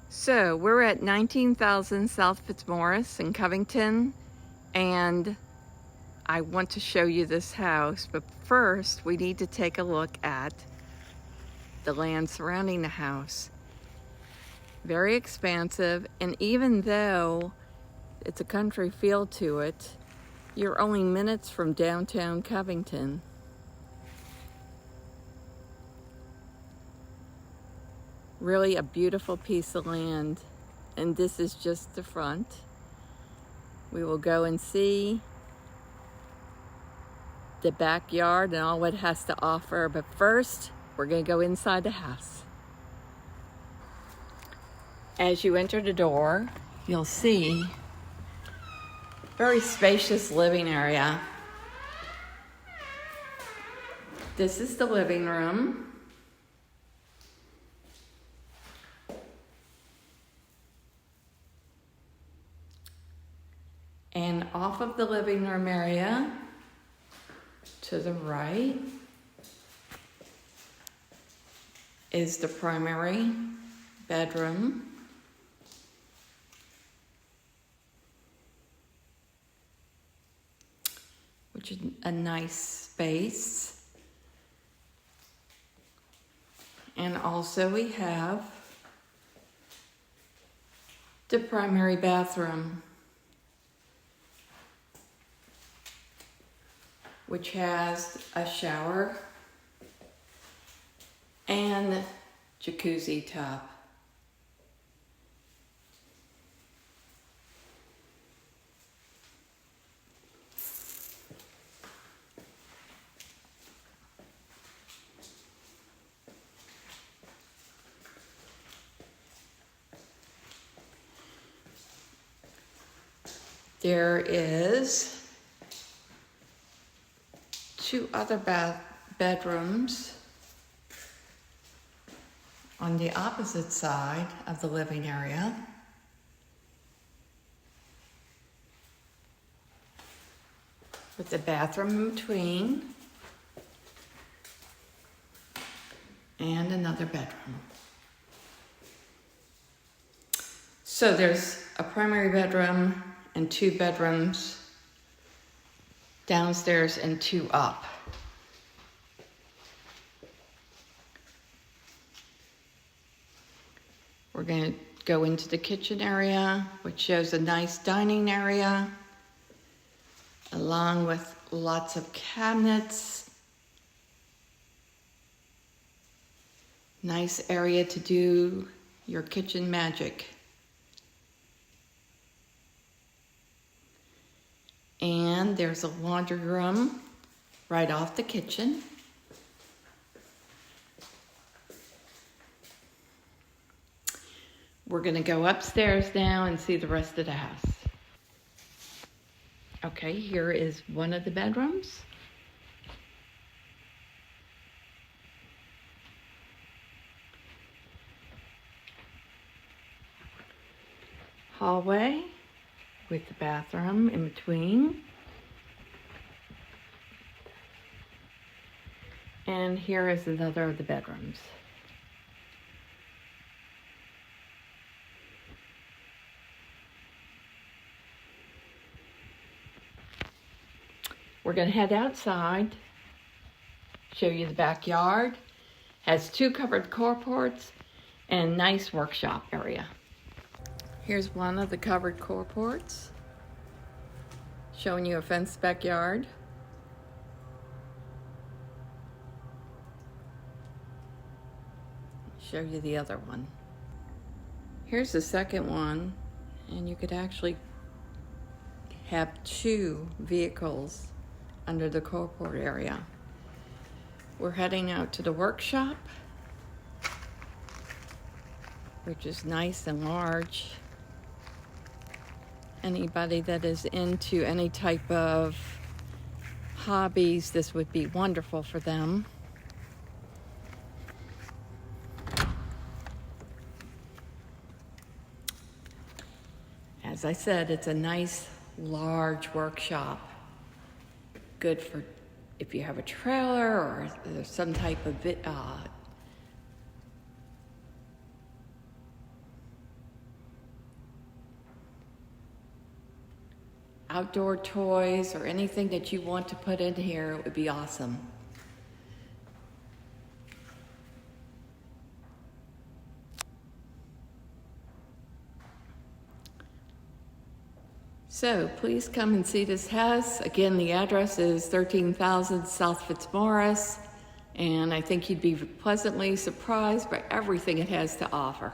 So we're at 19,000 South Fitzmorris in Covington, and I want to show you this house, but first we need to take a look at the land surrounding the house. Very expansive, and even though it's a country feel to it, you're only minutes from downtown Covington. Really a beautiful piece of land, and this is just the front. We will go and see the backyard and all what it has to offer, but first we're going to go inside the house. As you enter the door, you'll see very spacious living area. This is the living room. And off of the living room area, to the right, is the primary bedroom. Which is a nice space. And also we have the primary bathroom, which has a shower and jacuzzi tub. There is two other bedrooms on the opposite side of the living area. With the bathroom in between and another bedroom. So there's a primary bedroom and two bedrooms downstairs and two up. We're going to go into the kitchen area, which shows a nice dining area, along with lots of cabinets. Nice area to do your kitchen magic. And there's a laundry room right off the kitchen. We're going to go upstairs now and see the rest of the house. Okay, here is one of the bedrooms. Hallway with the bathroom in between. And here is another of the bedrooms. We're going to head outside, show you the backyard. Has two covered carports and a nice workshop area. Here's one of the covered carports, showing you a fenced backyard. Show you the other one. Here's the second one, and you could actually have two vehicles under the carport area. We're heading out to the workshop, which is nice and large. Anybody that is into any type of hobbies, this would be wonderful for them. As I said, it's a nice large workshop. Good for if you have a trailer or some type of outdoor toys or anything that you want to put in here, it would be awesome. So please come and see this house. Again, the address is 13,000 South Fitzmorris, and I think you'd be pleasantly surprised by everything it has to offer.